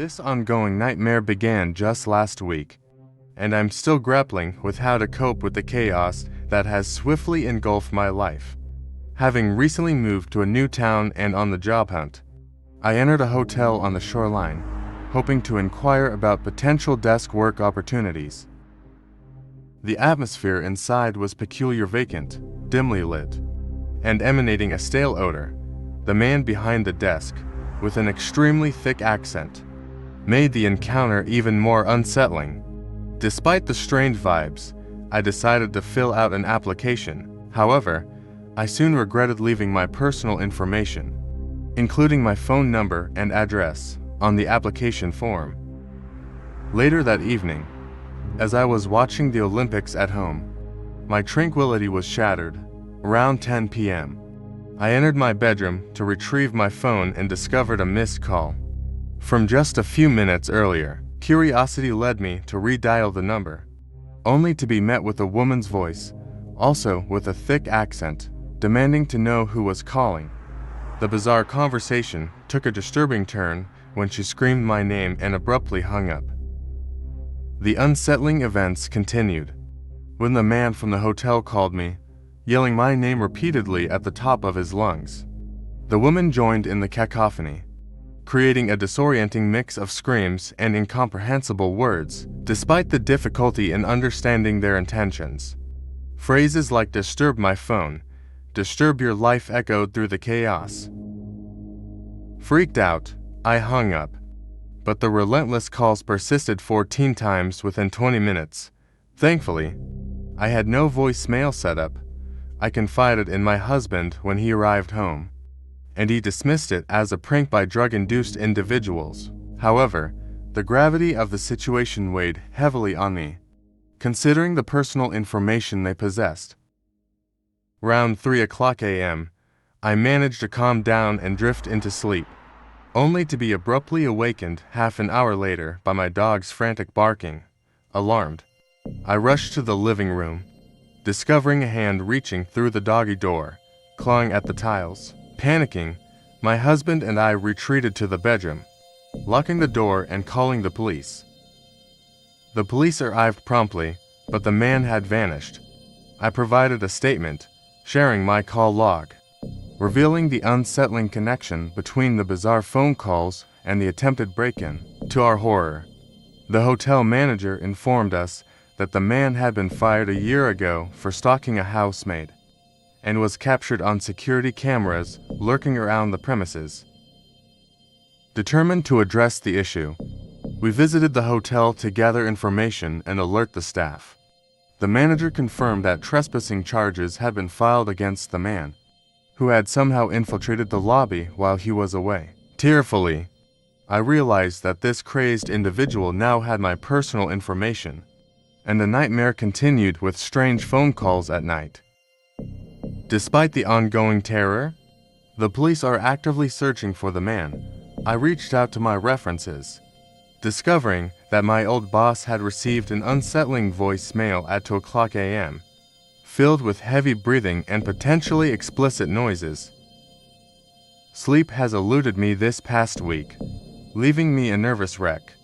This ongoing nightmare began just last week, and I'm still grappling with how to cope with the chaos that has swiftly engulfed my life. Having recently moved to a new town and on the job hunt, I entered a hotel on the shoreline, hoping to inquire about potential desk work opportunities. The atmosphere inside was peculiar, vacant, dimly lit, and emanating a stale odor. The man behind the desk, with an extremely thick accent, made the encounter even more unsettling. Despite the strange vibes, I decided to fill out an application. However, I soon regretted leaving my personal information, including my phone number and address, on the application form. Later that evening, as I was watching the Olympics at home, my tranquility was shattered. Around 10 p.m., I entered my bedroom to retrieve my phone and discovered a missed call from just a few minutes earlier. Curiosity led me to redial the number, only to be met with a woman's voice, also with a thick accent, demanding to know who was calling. The bizarre conversation took a disturbing turn when she screamed my name and abruptly hung up. The unsettling events continued when the man from the hotel called me, yelling my name repeatedly at the top of his lungs. The woman joined in the cacophony, creating a disorienting mix of screams and incomprehensible words. Despite the difficulty in understanding their intentions, phrases like "disturb my phone," "disturb your life" echoed through the chaos. Freaked out, I hung up, but the relentless calls persisted 14 times within 20 minutes. Thankfully, I had no voicemail set up. I confided in my husband when he arrived home, and he dismissed it as a prank by drug-induced individuals. However, the gravity of the situation weighed heavily on me, considering the personal information they possessed. Around 3:00 a.m., I managed to calm down and drift into sleep, only to be abruptly awakened half an hour later by my dog's frantic barking. Alarmed, I rushed to the living room, discovering a hand reaching through the doggy door, clawing at the tiles. Panicking, my husband and I retreated to the bedroom, locking the door and calling the police. The police arrived promptly, but the man had vanished. I provided a statement, sharing my call log, revealing the unsettling connection between the bizarre phone calls and the attempted break-in. To our horror, the hotel manager informed us that the man had been fired a year ago for stalking a housemaid, and was captured on security cameras lurking around the premises. Determined to address the issue, we visited the hotel to gather information and alert the staff. The manager confirmed that trespassing charges had been filed against the man, who had somehow infiltrated the lobby while he was away. Tearfully, I realized that this crazed individual now had my personal information, and the nightmare continued with strange phone calls at night. Despite the ongoing terror, the police are actively searching for the man. I reached out to my references, discovering that my old boss had received an unsettling voicemail at 2:00 a.m., filled with heavy breathing and potentially explicit noises. Sleep has eluded me this past week, leaving me a nervous wreck,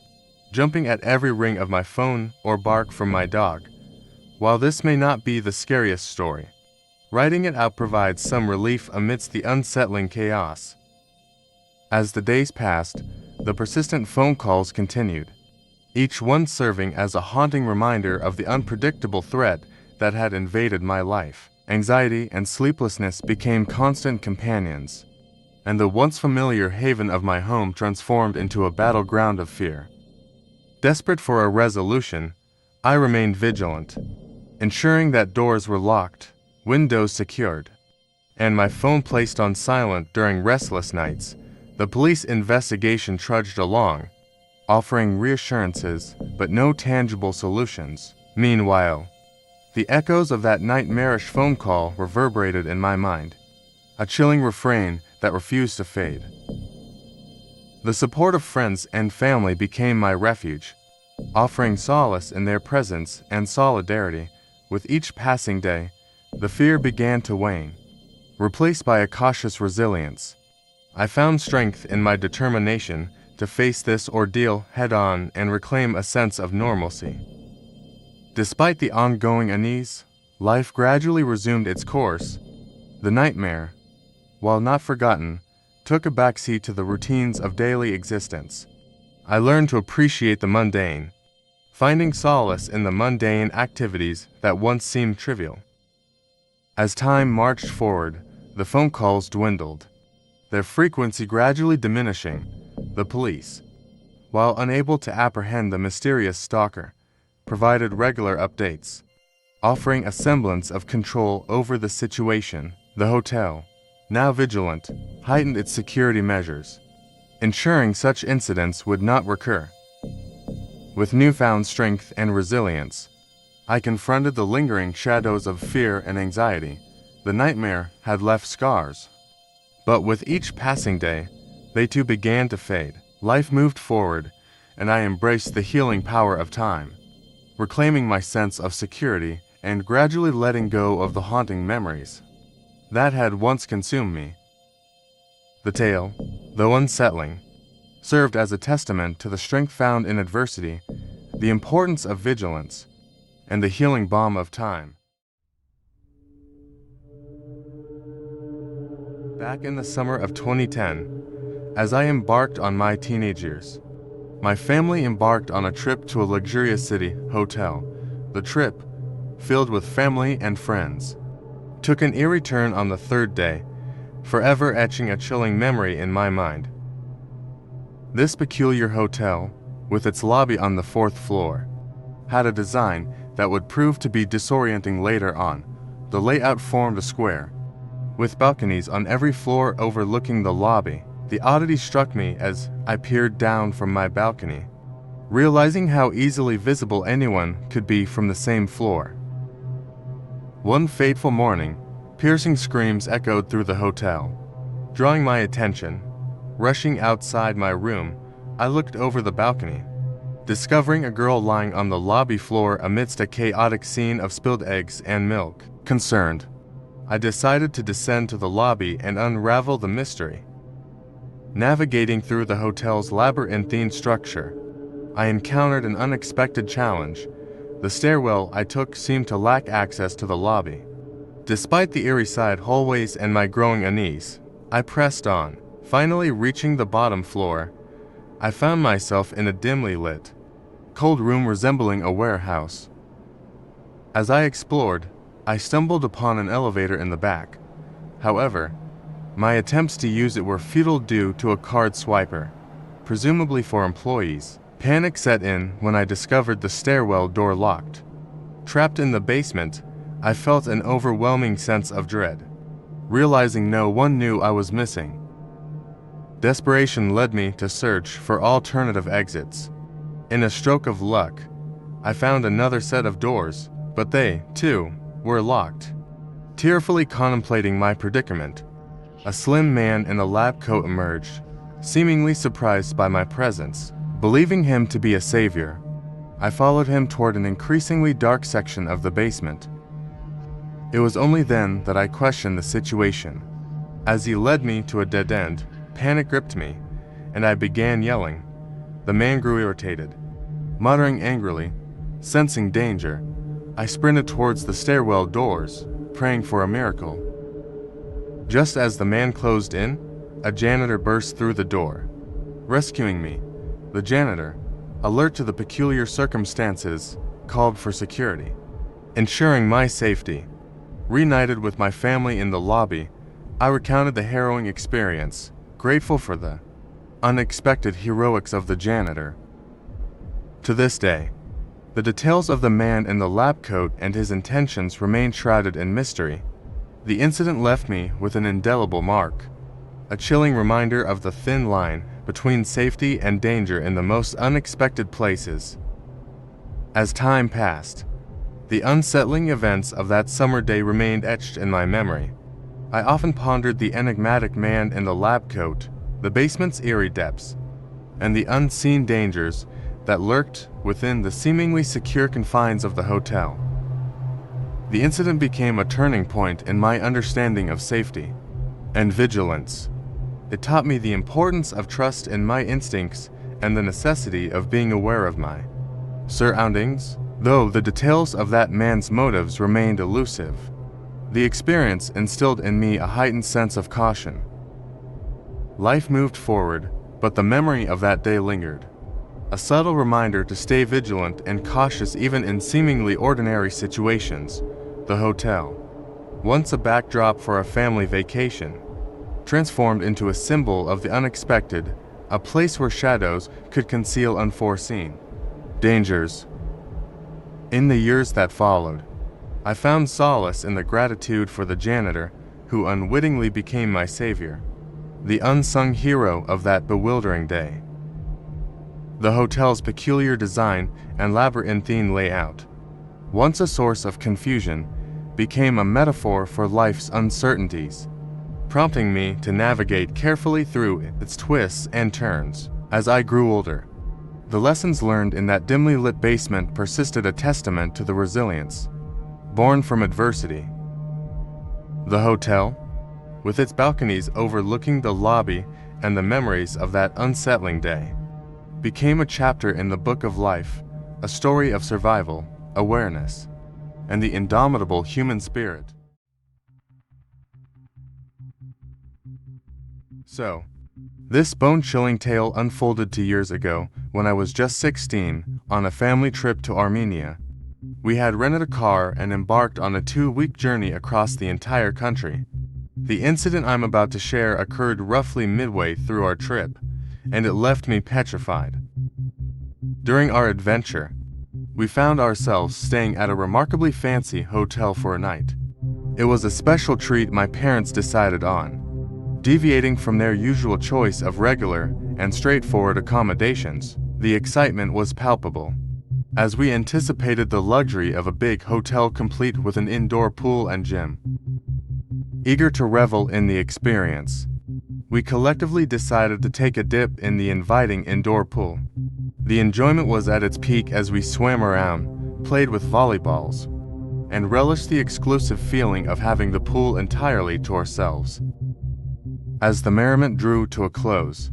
jumping at every ring of my phone or bark from my dog. While this may not be the scariest story, writing it out provides some relief amidst the unsettling chaos. As the days passed, the persistent phone calls continued, each one serving as a haunting reminder of the unpredictable threat that had invaded my life. Anxiety and sleeplessness became constant companions, and the once familiar haven of my home transformed into a battleground of fear. Desperate for a resolution, I remained vigilant, ensuring that doors were locked, windows secured, and my phone placed on silent during restless nights. The police investigation trudged along, offering reassurances but no tangible solutions. Meanwhile, the echoes of that nightmarish phone call reverberated in my mind, a chilling refrain that refused to fade. The support of friends and family became my refuge, offering solace in their presence and solidarity. With each passing day, the fear began to wane, replaced by a cautious resilience. I found strength in my determination to face this ordeal head-on and reclaim a sense of normalcy. Despite the ongoing unease, life gradually resumed its course. The nightmare, while not forgotten, took a backseat to the routines of daily existence. I learned to appreciate the mundane, finding solace in the mundane activities that once seemed trivial. As time marched forward, the phone calls dwindled, their frequency gradually diminishing. The police, while unable to apprehend the mysterious stalker, provided regular updates, offering a semblance of control over the situation. The hotel, now vigilant, heightened its security measures, ensuring such incidents would not recur. With newfound strength and resilience, I confronted the lingering shadows of fear and anxiety. The nightmare had left scars, but with each passing day, they too began to fade. Life moved forward, and I embraced the healing power of time, reclaiming my sense of security and gradually letting go of the haunting memories that had once consumed me. The tale, though unsettling, served as a testament to the strength found in adversity, the importance of vigilance, and the healing balm of time. Back in the summer of 2010, as I embarked on my teenage years, my family embarked on a trip to a luxurious city hotel. The trip, filled with family and friends, took an eerie turn on the third day, forever etching a chilling memory in my mind. This peculiar hotel, with its lobby on the 4th floor, had a design that would prove to be disorienting later on. The layout formed a square, with balconies on every floor overlooking the lobby. The oddity struck me as I peered down from my balcony, realizing how easily visible anyone could be from the same floor. One fateful morning, piercing screams echoed through the hotel, drawing my attention. Rushing outside my room, I looked over the balcony, discovering a girl lying on the lobby floor amidst a chaotic scene of spilled eggs and milk. Concerned, I decided to descend to the lobby and unravel the mystery. Navigating through the hotel's labyrinthine structure, I encountered an unexpected challenge. The stairwell I took seemed to lack access to the lobby. Despite the eerie side hallways and my growing unease, I pressed on. Finally reaching the bottom floor, I found myself in a dimly lit, cold room resembling a warehouse. As I explored, I stumbled upon an elevator in the back. However, my attempts to use it were futile due to a card swiper, presumably for employees. Panic set in when I discovered the stairwell door locked. Trapped in the basement, I felt an overwhelming sense of dread, realizing no one knew I was missing. Desperation led me to search for alternative exits. In a stroke of luck, I found another set of doors, but they, too, were locked. Tearfully contemplating my predicament, a slim man in a lab coat emerged, seemingly surprised by my presence. Believing him to be a savior, I followed him toward an increasingly dark section of the basement. It was only then that I questioned the situation. As he led me to a dead end, panic gripped me, and I began yelling. The man grew irritated. Muttering angrily, sensing danger, I sprinted towards the stairwell doors, praying for a miracle. Just as the man closed in, a janitor burst through the door, rescuing me. The janitor, alert to the peculiar circumstances, called for security, ensuring my safety. Reunited with my family in the lobby, I recounted the harrowing experience, grateful for the unexpected heroics of the janitor. To this day, the details of the man in the lab coat and his intentions remain shrouded in mystery. The incident left me with an indelible mark, a chilling reminder of the thin line between safety and danger in the most unexpected places. As time passed, the unsettling events of that summer day remained etched in my memory. I often pondered the enigmatic man in the lab coat, the basement's eerie depths, and the unseen dangers that lurked within the seemingly secure confines of the hotel. The incident became a turning point in my understanding of safety and vigilance, It taught me the importance of trust in my instincts and the necessity of being aware of my surroundings, though the details of that man's motives remained elusive. The experience instilled in me a heightened sense of caution. Life moved forward, but the memory of that day lingered. A subtle reminder to stay vigilant and cautious even in seemingly ordinary situations. The hotel, once a backdrop for a family vacation, transformed into a symbol of the unexpected, a place where shadows could conceal unforeseen dangers. In the years that followed, I found solace in the gratitude for the janitor who unwittingly became my savior, the unsung hero of that bewildering day. The hotel's peculiar design and labyrinthine layout, once a source of confusion, became a metaphor for life's uncertainties, prompting me to navigate carefully through its twists and turns. As I grew older, the lessons learned in that dimly lit basement persisted, a testament to the resilience born from adversity. The hotel, with its balconies overlooking the lobby and the memories of that unsettling day, became a chapter in the book of life, a story of survival, awareness, and the indomitable human spirit. So, this bone-chilling tale unfolded 2 years ago when I was just 16 on a family trip to Armenia. We had rented a car and embarked on a 2-week journey across the entire country. The incident I'm about to share occurred roughly midway through our trip, and it left me petrified. During our adventure, we found ourselves staying at a remarkably fancy hotel for a night. It was a special treat my parents decided on, deviating from their usual choice of regular and straightforward accommodations. The excitement was palpable, as we anticipated the luxury of a big hotel complete with an indoor pool and gym. Eager to revel in the experience, we collectively decided to take a dip in the inviting indoor pool. The enjoyment was at its peak as we swam around, played with volleyballs, and relished the exclusive feeling of having the pool entirely to ourselves. As the merriment drew to a close,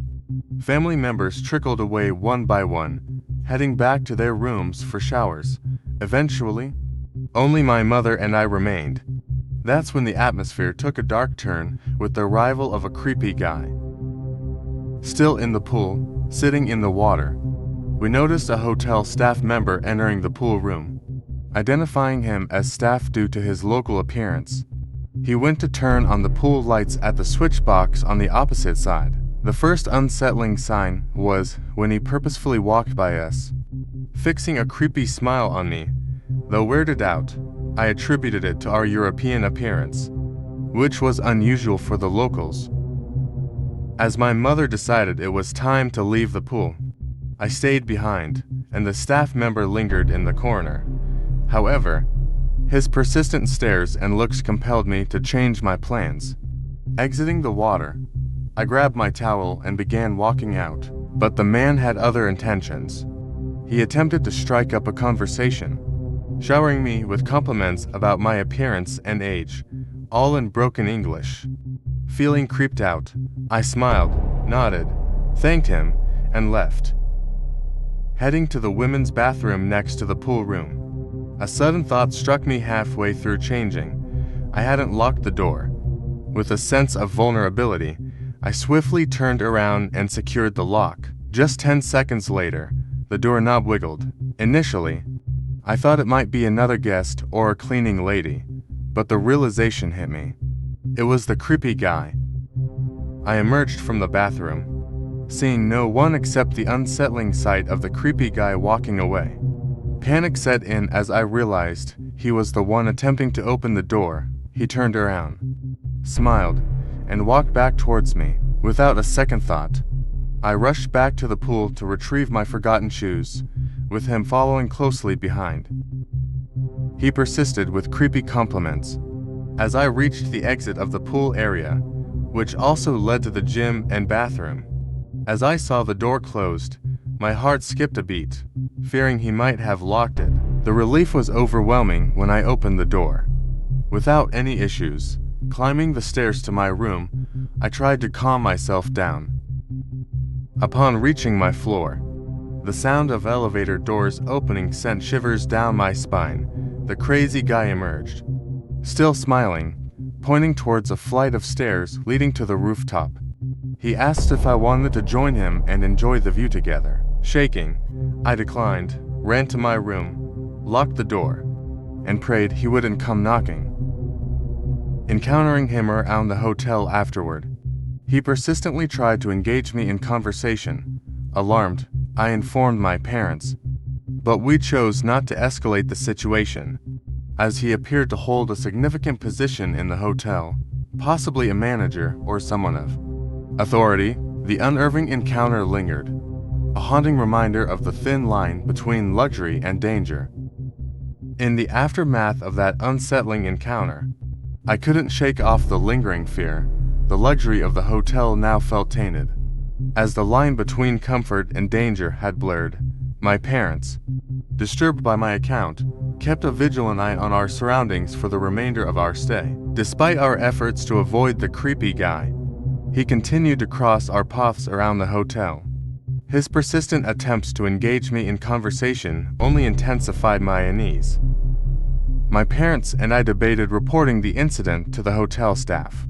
family members trickled away one by one, heading back to their rooms for showers. Eventually, only my mother and I remained. That's when the atmosphere took a dark turn with the arrival of a creepy guy. Still in the pool, sitting in the water, we noticed a hotel staff member entering the pool room. Identifying him as staff due to his local appearance, he went to turn on the pool lights at the switch box on the opposite side. The first unsettling sign was when he purposefully walked by us, fixing a creepy smile on me. Though weirded out, I attributed it to our European appearance, which was unusual for the locals. As my mother decided it was time to leave the pool, I stayed behind, and the staff member lingered in the corner. However, his persistent stares and looks compelled me to change my plans. Exiting the water, I grabbed my towel and began walking out, but the man had other intentions. He attempted to strike up a conversation, showering me with compliments about my appearance and age, all in broken English. Feeling creeped out, I smiled, nodded, thanked him, and left, heading to the women's bathroom next to the pool room. A sudden thought struck me halfway through changing. I hadn't locked the door. With a sense of vulnerability, I swiftly turned around and secured the lock. Just 10 seconds later, the doorknob wiggled. Initially, I thought it might be another guest or a cleaning lady, but the realization hit me. It was the creepy guy. I emerged from the bathroom, seeing no one except the unsettling sight of the creepy guy walking away. Panic set in as I realized he was the one attempting to open the door. He turned around, smiled, and walked back towards me. Without a second thought, I rushed back to the pool to retrieve my forgotten shoes, with him following closely behind. He persisted with creepy compliments. As I reached the exit of the pool area, which also led to the gym and bathroom, as I saw the door closed, my heart skipped a beat, fearing he might have locked it. The relief was overwhelming when I opened the door. Without any issues, Climbing the stairs to my room, I tried to calm myself down. Upon reaching my floor, the sound of elevator doors opening sent shivers down my spine. The crazy guy emerged, still smiling, pointing towards a flight of stairs leading to the rooftop. He asked if I wanted to join him and enjoy the view together. Shaking, I declined, ran to my room, locked the door, and prayed he wouldn't come knocking. Encountering him around the hotel afterward, he persistently tried to engage me in conversation. Alarmed, I informed my parents, but we chose not to escalate the situation, as he appeared to hold a significant position in the hotel, possibly a manager or someone of authority. The unnerving encounter lingered, a haunting reminder of the thin line between luxury and danger. In the aftermath of that unsettling encounter, I couldn't shake off the lingering fear. The luxury of the hotel now felt tainted, as the line between comfort and danger had blurred. My parents, disturbed by my account, kept a vigilant eye on our surroundings for the remainder of our stay. Despite our efforts to avoid the creepy guy, he continued to cross our paths around the hotel. His persistent attempts to engage me in conversation only intensified my unease. My parents and I debated reporting the incident to the hotel staff,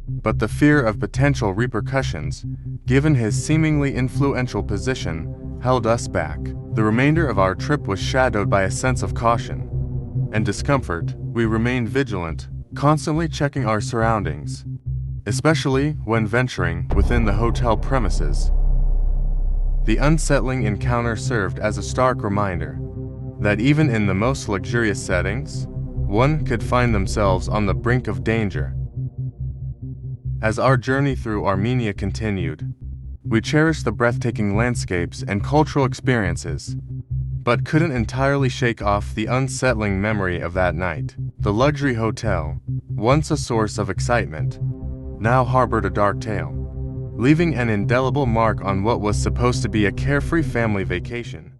but the fear of potential repercussions, given his seemingly influential position, held us back. The remainder of our trip was shadowed by a sense of caution and discomfort. We remained vigilant, constantly checking our surroundings, especially when venturing within the hotel premises. The unsettling encounter served as a stark reminder that even in the most luxurious settings, one could find themselves on the brink of danger. As our journey through Armenia continued, we cherished the breathtaking landscapes and cultural experiences, but couldn't entirely shake off the unsettling memory of that night. The luxury hotel, once a source of excitement, now harbored a dark tale, leaving an indelible mark on what was supposed to be a carefree family vacation.